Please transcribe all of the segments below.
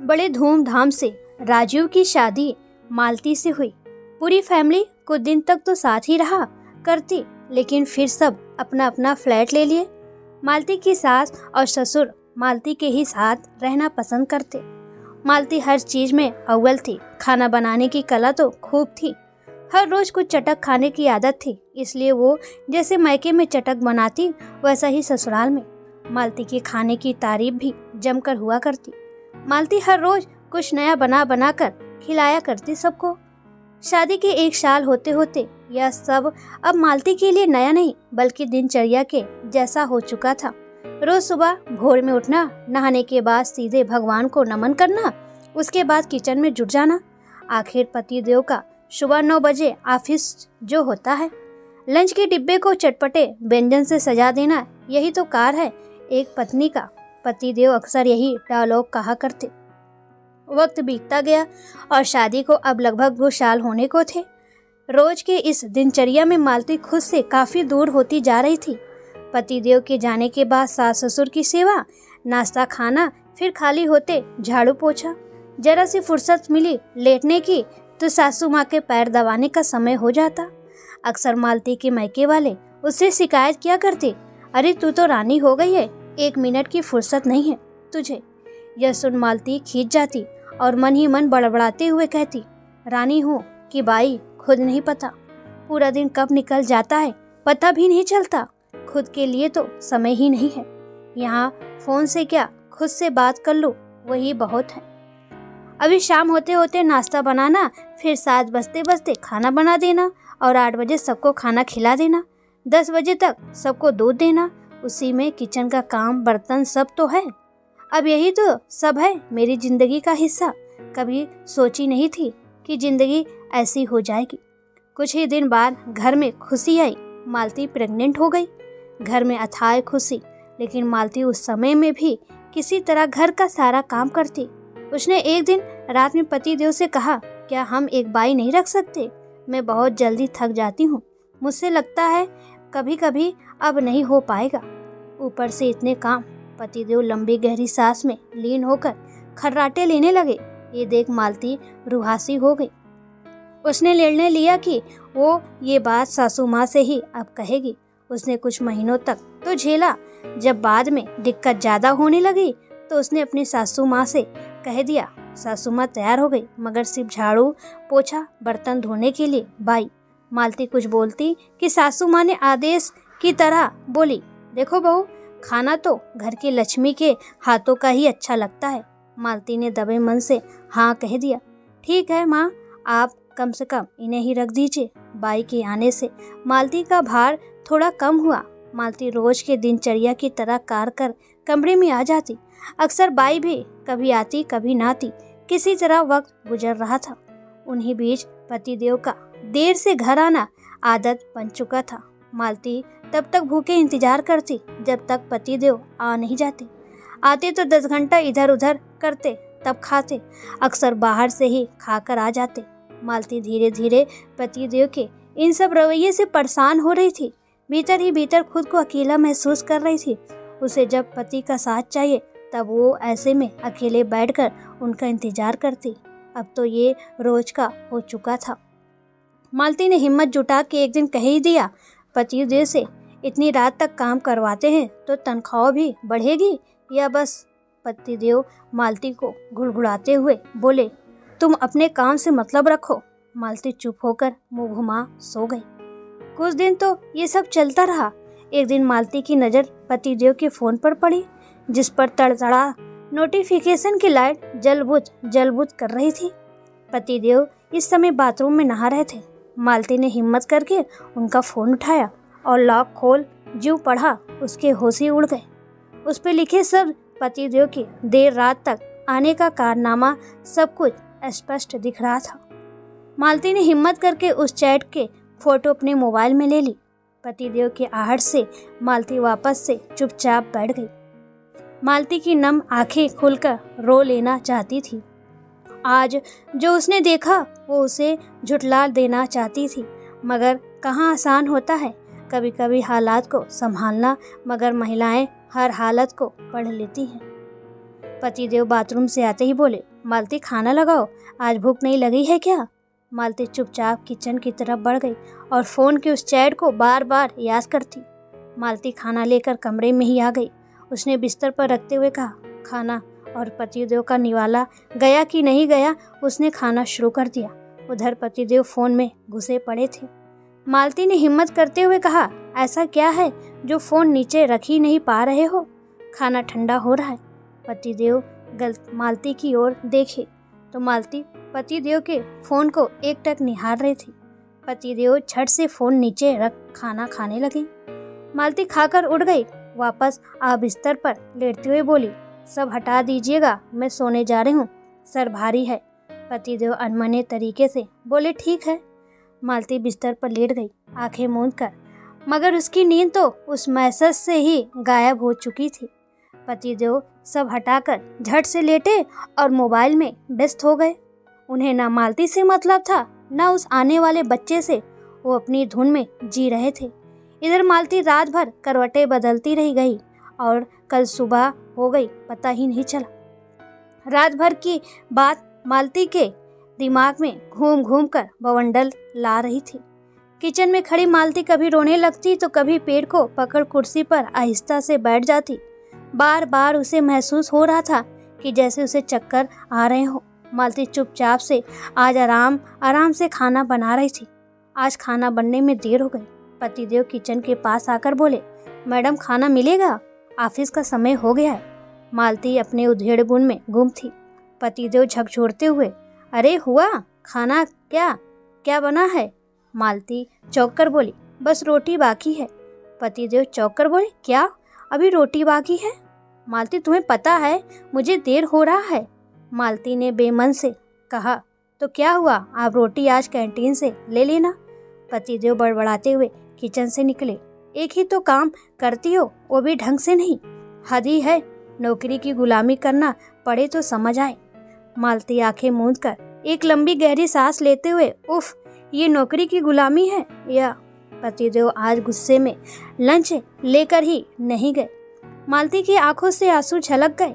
बड़े धूमधाम से राजीव की शादी मालती से हुई। पूरी फैमिली कुछ दिन तक तो साथ ही रहा करती, लेकिन फिर सब अपना अपना फ्लैट ले लिए। मालती की सास और ससुर मालती के ही साथ रहना पसंद करते। मालती हर चीज में अव्वल थी। खाना बनाने की कला तो खूब थी। हर रोज कुछ चटक खाने की आदत थी, इसलिए वो जैसे मायके में चटक बनाती वैसा ही ससुराल में मालती के खाने की तारीफ भी जमकर हुआ करती। मालती हर रोज कुछ नया बना बना कर खिलाया करती सबको। शादी के 1 साल होते होते यह सब अब मालती के लिए नया नहीं बल्कि दिनचर्या के जैसा हो चुका था। रोज सुबह भोर में उठना, नहाने के बाद सीधे भगवान को नमन करना, उसके बाद किचन में जुट जाना। आखिर पतिदेव का सुबह 9 बजे ऑफिस जो होता है, लंच के डिब्बे को चटपटे व्यंजन से सजा देना, यही तो कार्य है एक पत्नी का। पतिदेव अक्सर यही डायलॉग कहा करते। वक्त बीतता गया और शादी को अब लगभग 2 साल होने को थे। रोज के इस दिनचर्या में मालती खुद से काफी दूर होती जा रही थी। पतिदेव के जाने के बाद सास ससुर की सेवा, नाश्ता खाना, फिर खाली होते झाड़ू पोछा। जरा सी फुर्सत मिली लेटने की तो सासू माँ के पैर दबाने का समय हो जाता। अक्सर मालती के मायके वाले उससे शिकायत किया करते, अरे तू तो रानी हो गई है, 1 मिनट की फुर्सत नहीं है तुझे। यह सुन मालती खींच जाती और मन ही मन बड़बड़ाते हुए कहती, रानी हूँ कि बाई खुद नहीं पता। पूरा दिन कब निकल जाता है पता भी नहीं चलता। खुद के लिए तो समय ही नहीं है। यहाँ फोन से क्या खुद से बात कर लो वही बहुत है। अभी शाम होते होते नाश्ता बनाना, फिर 7 बजते बजते खाना बना देना और 8 बजे सबको खाना खिला देना। 10 बजे तक सबको दूध देना। उसी में किचन का काम, बर्तन सब तो है। अब यही तो सब है मेरी जिंदगी का हिस्सा। कभी सोची नहीं थी कि जिंदगी ऐसी हो जाएगी। कुछ ही दिन बाद घर में खुशी आई, मालती प्रेग्नेंट हो गई। घर में अथाह खुशी, लेकिन मालती उस समय में भी किसी तरह घर का सारा काम करती। उसने एक दिन रात में पतिदेव से कहा, क्या हम एक बाई नहीं रख सकते? मैं बहुत जल्दी थक जाती हूँ, मुझसे लगता है कभी कभी अब नहीं हो पाएगा। ऊपर से इतने काम। पतिदेव लंबी गहरी सांस में लीन होकर खर्राटे लेने लगे। ये देख मालती रुहासी हो गई। उसने निर्णय लिया कि वो ये बात सासू माँ से ही अब कहेगी। उसने कुछ महीनों तक तो झेला। जब बाद में दिक्कत ज्यादा होने लगी तो उसने अपनी सासू माँ से कह दिया। सासू माँ तैयार हो गई, मगर सिर्फ झाड़ू पोछा बर्तन धोने के लिए बाई। मालती कुछ बोलती कि सासू माँ ने आदेश की तरह बोली, देखो बहू, खाना तो घर की लक्ष्मी के हाथों का ही अच्छा लगता है। मालती ने दबे मन से हाँ कह दिया। ठीक है माँ, आप कम से कम इन्हें ही रख दीजिए। बाई के आने से मालती का भार थोड़ा कम हुआ। मालती रोज के दिनचर्या की तरह कार कर कमरे में आ जाती। अक्सर बाई भी कभी आती कभी ना आती। किसी तरह वक्त गुजर रहा था। उन्हीं बीच पतिदेव का देर से घर आना आदत बन चुका था। मालती तब तक भूखे इंतजार करती जब तक पतिदेव आ नहीं जाते। आते तो 10 घंटा इधर उधर करते, तब खाते। अक्सर बाहर से ही खाकर आ जाते। मालती धीरे धीरे पतिदेव के इन सब रवैये से परेशान हो रही थी। भीतर ही भीतर खुद को अकेला महसूस कर रही थी। उसे जब पति का साथ चाहिए तब वो ऐसे में अकेले बैठकर उनका इंतजार करती। अब तो ये रोज का हो चुका था। मालती ने हिम्मत जुटा के एक दिन कह ही दिया पतिदेव से, इतनी रात तक काम करवाते हैं तो तनख्वाह भी बढ़ेगी या बस? पतिदेव मालती को घुड़घुड़ाते हुए बोले, तुम अपने काम से मतलब रखो। मालती चुप होकर मुंह घुमा सो गई। कुछ दिन तो ये सब चलता रहा। एक दिन मालती की नज़र पतिदेव के फोन पर पड़ी, जिस पर तड़तड़ा नोटिफिकेशन की लाइट जल-बुझ कर रही थी। पतिदेव इस समय बाथरूम में नहा रहे थे। मालती ने हिम्मत करके उनका फोन उठाया और लॉक खोल ज्यों पढ़ा, उसके होश ही उड़ गए। उस पर लिखे शब्द, पतिदेव के देर रात तक आने का कारनामा, सब कुछ स्पष्ट दिख रहा था। मालती ने हिम्मत करके उस चैट के फोटो अपने मोबाइल में ले ली। पतिदेव के आहट से मालती वापस से चुपचाप बैठ गई। मालती की नम आंखें खुलकर रो लेना चाहती थी। आज जो उसने देखा वो उसे झुठला देना चाहती थी, मगर कहाँ आसान होता है कभी कभी हालात को संभालना, मगर महिलाएं हर हालत को पढ़ लेती हैं। पतिदेव बाथरूम से आते ही बोले, मालती खाना लगाओ, आज भूख नहीं लगी है क्या? मालती चुपचाप किचन की तरफ बढ़ गई और फ़ोन के उस चैट को बार बार याद करती। मालती खाना लेकर कमरे में ही आ गई। उसने बिस्तर पर रखते हुए कहा, खाना, और पतिदेव का निवाला गया कि नहीं गया, उसने खाना शुरू कर दिया। उधर पतिदेव फ़ोन में घुसे पड़े थे। मालती ने हिम्मत करते हुए कहा, ऐसा क्या है जो फ़ोन नीचे रख ही नहीं पा रहे हो? खाना ठंडा हो रहा है। पतिदेव मालती की ओर देखे तो मालती पतिदेव के फ़ोन को एकटक निहार रही थी। पतिदेव झट से फ़ोन नीचे रख खाना खाने लगे। मालती खाकर उठ गई। वापस आ बिस्तर पर लेटते हुए बोली, सब हटा दीजिएगा, मैं सोने जा रही हूँ, सर भारी है। पतिदेव अनमने तरीके से बोले, ठीक है। मालती बिस्तर पर लेट गई, आंखें मूंद कर, मगर उसकी नींद तो उस मैसेज से ही गायब हो चुकी थी। पतिदेव सब हटाकर झट से लेटे और मोबाइल में व्यस्त हो गए। उन्हें ना मालती से मतलब था, ना उस आने वाले बच्चे से। वो अपनी धुन में जी रहे थे। इधर मालती रात भर करवटें बदलती रह गई और कल सुबह हो गई पता ही नहीं चला। रात भर की बात मालती के दिमाग में घूम घूम कर बवंडर ला रही थी। किचन में खड़ी मालती कभी रोने लगती तो कभी पेड़ को पकड़ कुर्सी पर आहिस्ता से बैठ जाती। बार बार उसे महसूस हो रहा था कि जैसे उसे चक्कर आ रहे हो। मालती चुपचाप से आज आराम से खाना बना रही थी। आज खाना बनने में देर हो गई। पतिदेव किचन के पास आकर बोले, मैडम खाना मिलेगा, ऑफिस का समय हो गया है। मालती अपने उधेड़ बुन में गुम थी। पतिदेव झकझोरते हुए, अरे हुआ खाना, क्या बना है? मालती चौंक कर बोली, बस रोटी बाकी है। पतिदेव चौंक कर बोले, क्या अभी रोटी बाकी है? मालती, तुम्हें पता है मुझे देर हो रहा है। मालती ने बेमन से कहा, तो क्या हुआ, आप रोटी आज कैंटीन से ले लेना। पतिदेव बड़बड़ाते हुए किचन से निकले। एक ही तो काम करती हो, वो भी ढंग से नहीं। हद ही है, नौकरी की गुलामी करना पड़े तो समझ आए। मालती आंखें मूंद कर एक लंबी गहरी सांस लेते हुए, उफ, ये नौकरी की गुलामी है या? पतिदेव आज गुस्से में लंच लेकर ही नहीं गए। मालती की आंखों से आंसू छलक गए।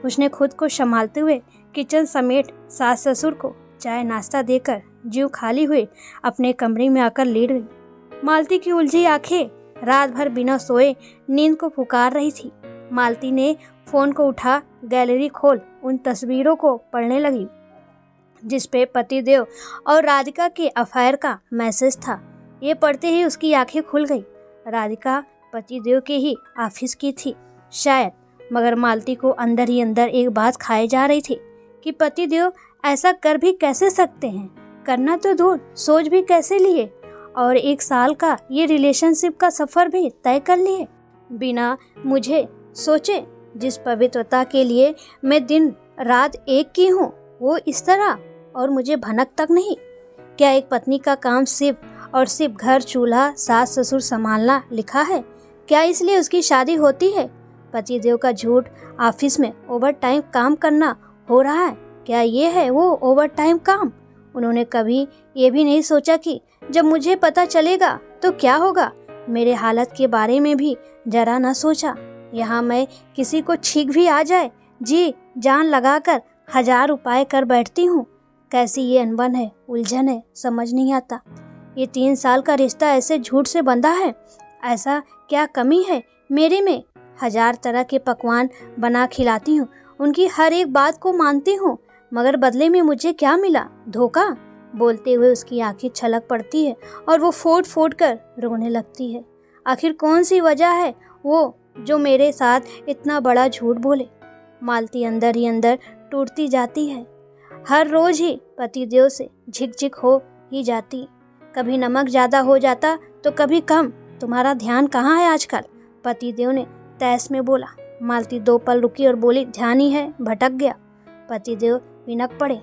उसने खुद को संभालते हुए किचन समेत सास ससुर को चाय नाश्ता देकर जीव खाली हुए अपने कमरे में आकर लेट गई। मालती की उलझी आंखें रात भर बिना सोए नींद को पुकार रही थी। मालती ने फोन को उठा, गैलरी खोल उन तस्वीरों को पढ़ने लगी जिसपे पतिदेव और राधिका के अफेयर का मैसेज था। ये पढ़ते ही उसकी आंखें खुल गई। राधिका पतिदेव के ही ऑफिस की थी शायद, मगर मालती को अंदर ही अंदर एक बात खाए जा रही थी कि पतिदेव ऐसा कर भी कैसे सकते हैं, करना तो दूर सोच भी कैसे लिए, और 1 साल का ये रिलेशनशिप का सफर भी तय कर लिए बिना मुझे सोचे। जिस पवित्रता के लिए मैं दिन रात एक की हूँ, वो इस तरह, और मुझे भनक तक नहीं। क्या एक पत्नी का काम सिर्फ और सिर्फ घर, चूल्हा, सास ससुर संभालना लिखा है? क्या इसलिए उसकी शादी होती है? पतिदेव का झूठ ऑफिस में ओवर टाइम काम करना हो रहा है, क्या ये है वो ओवर टाइम काम? उन्होंने कभी ये भी नहीं सोचा कि जब मुझे पता चलेगा तो क्या होगा। मेरे हालत के बारे में भी जरा ना सोचा। यहाँ मैं किसी को छींक भी आ जाए, जी जान लगाकर 1000 उपाय कर बैठती हूँ। कैसी ये अनबन है, उलझन है, समझ नहीं आता। ये 3 साल का रिश्ता ऐसे झूठ से बंधा है। ऐसा क्या कमी है मेरे में? 1000 तरह के पकवान बना खिलाती हूँ, उनकी हर एक बात को मानती हूँ, मगर बदले में मुझे क्या मिला? धोखा। बोलते हुए उसकी आंखें छलक पड़ती है और वो फोड़ फोड़ कर रोने लगती है। आखिर कौन सी वजह है वो जो मेरे साथ इतना बड़ा झूठ बोले? मालती अंदर ही अंदर टूटती जाती है। हर रोज ही पतिदेव से झिक हो ही जाती। कभी नमक ज़्यादा हो जाता तो कभी कम। तुम्हारा ध्यान कहाँ है आजकल? पतिदेव ने तैस में बोला। मालती 2 पल रुकी और बोली, ध्यान ही है, भटक गया। पतिदेव विनक पड़े,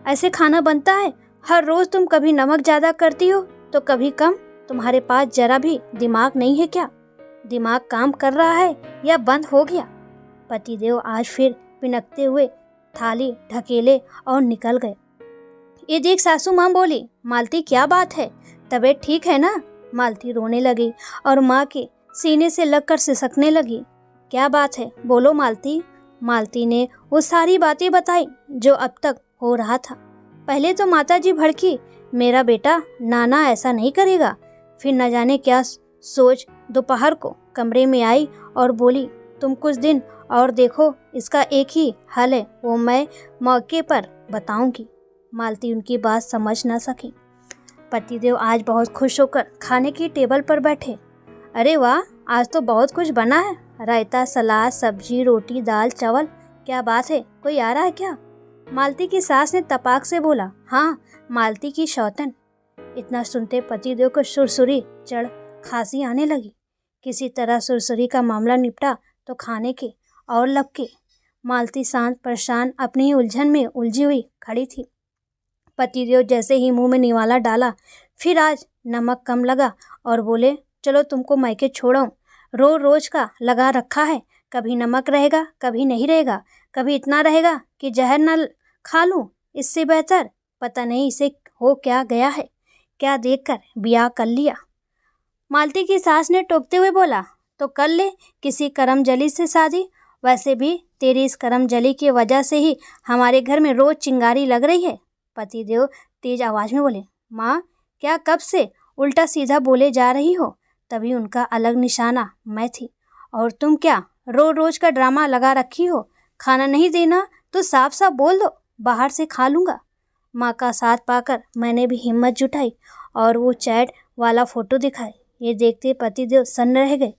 ऐसे खाना बनता है? हर रोज तुम कभी नमक ज़्यादा करती हो तो कभी कम। तुम्हारे पास जरा भी दिमाग नहीं है क्या? दिमाग काम कर रहा है या बंद हो गया? पतिदेव आज फिर पिनकते हुए थाली ढकेले और निकल गए। ये देख सासू माँ बोली, मालती क्या बात है, तबीयत ठीक है ना? मालती रोने लगी और माँ के सीने से लगकर सिसकने लगी। क्या बात है, बोलो मालती, मालती ने वो सारी बातें बताई जो अब तक हो रहा था। पहले तो माताजी भड़की, मेरा बेटा नाना ऐसा नहीं करेगा। फिर न जाने क्या सोच दोपहर को कमरे में आई और बोली, तुम कुछ दिन और देखो, इसका एक ही हल है, वो मैं मौके पर बताऊंगी। मालती उनकी बात समझ न सकी। पतिदेव आज बहुत खुश होकर खाने की टेबल पर बैठे। अरे वाह, आज तो बहुत कुछ बना है, रायता, सलाद, सब्जी, रोटी, दाल, चावल। क्या बात है, कोई आ रहा है क्या? मालती की सास ने तपाक से बोला। हाँ, मालती की शौतन। इतना सुनते पतिदेव को सुरसुरी चढ़ खांसी आने लगी। किसी तरह सुरसुरी का मामला निपटा तो खाने के और लपके। मालती शांत परेशान अपनी ही उलझन में उलझी हुई खड़ी थी। पतिदेव जैसे ही मुंह में निवाला डाला, फिर आज नमक कम लगा और बोले, चलो तुमको मायके छोड़ाऊं, रोज रोज का लगा रखा है, कभी नमक रहेगा कभी नहीं रहेगा, कभी इतना रहेगा कि जहर न खा लूं। इससे बेहतर पता नहीं इसे हो क्या गया है, क्या देखकर ब्याह कर लिया। मालती की सास ने टोकते हुए बोला, तो कर ले किसी करमजली से शादी। वैसे भी तेरी इस करमजली की वजह से ही हमारे घर में रोज चिंगारी लग रही है। पतिदेव तेज आवाज में बोले, माँ क्या कब से उल्टा सीधा बोले जा रही हो? तभी उनका अलग निशाना मैं थी। और तुम क्या रोज रोज का ड्रामा लगा रखी हो? खाना नहीं देना तो साफ साफ बोल दो, बाहर से खा लूँगा। माँ का साथ पाकर मैंने भी हिम्मत जुटाई और वो चैट वाला फ़ोटो दिखाए। ये देखते पतिदेव सन्न रह गए।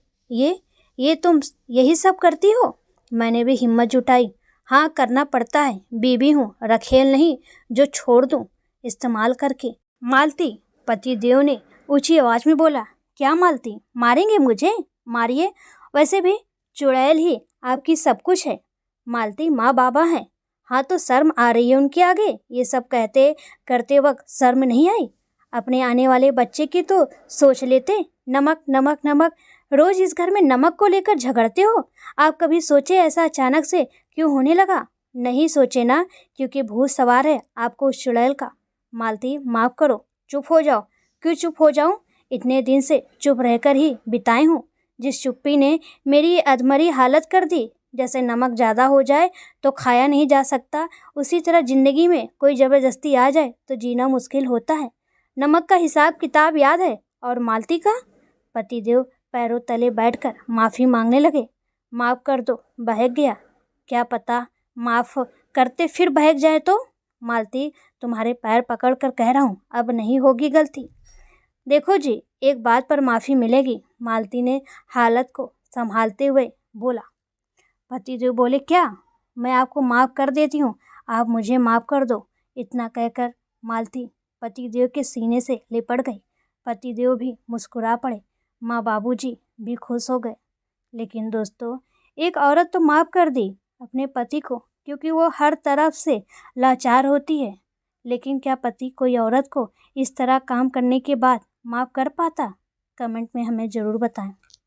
ये तुम यही सब करती हो? मैंने भी हिम्मत जुटाई। हाँ, करना पड़ता है, बीबी हूँ, रखेल नहीं जो छोड़ दूँ इस्तेमाल करके। मालती, पतिदेव ने ऊंची आवाज में बोला। क्या मालती, मारेंगे मुझे? मारिए, वैसे भी चुड़ैल ही आपकी सब कुछ है। मालती माँ बाबा हैं। हाँ, तो शर्म आ रही है उनके आगे? ये सब कहते करते वक्त शर्म नहीं आई? अपने आने वाले बच्चे की तो सोच लेते। नमक नमक नमक, रोज इस घर में नमक को लेकर झगड़ते हो। आप कभी सोचे ऐसा अचानक से क्यों होने लगा? नहीं सोचे ना, क्योंकि भूत सवार है आपको उस चुड़ैल का। मालती माफ करो, चुप हो जाओ। क्यों चुप हो जाऊं? इतने दिन से चुप रहकर ही बिताई हूँ। जिस चुप्पी ने मेरी अधमरी हालत कर दी। जैसे नमक ज़्यादा हो जाए तो खाया नहीं जा सकता, उसी तरह जिंदगी में कोई ज़बरदस्ती आ जाए तो जीना मुश्किल होता है। नमक का हिसाब किताब याद है, और मालती का? पतिदेव पैरों तले बैठकर माफ़ी मांगने लगे। माफ़ कर दो, बहक गया। क्या पता माफ़ करते फिर बहक जाए तो? मालती, तुम्हारे पैर पकड़ कर कह रहा हूँ, अब नहीं होगी गलती। देखो जी, एक बात पर माफ़ी मिलेगी। मालती ने हालत को संभालते हुए बोला। पतिदेव बोले, क्या? मैं आपको माफ़ कर देती हूँ, आप मुझे माफ़ कर दो। इतना कहकर मालती पतिदेव के सीने से लिपट गई। पतिदेव भी मुस्कुरा पड़े। माँ बाबूजी भी खुश हो गए। लेकिन दोस्तों, एक औरत तो माफ़ कर दी अपने पति को, क्योंकि वो हर तरफ से लाचार होती है। लेकिन क्या पति कोई औरत को इस तरह काम करने के बाद माफ़ कर पाता? कमेंट में हमें ज़रूर बताएं।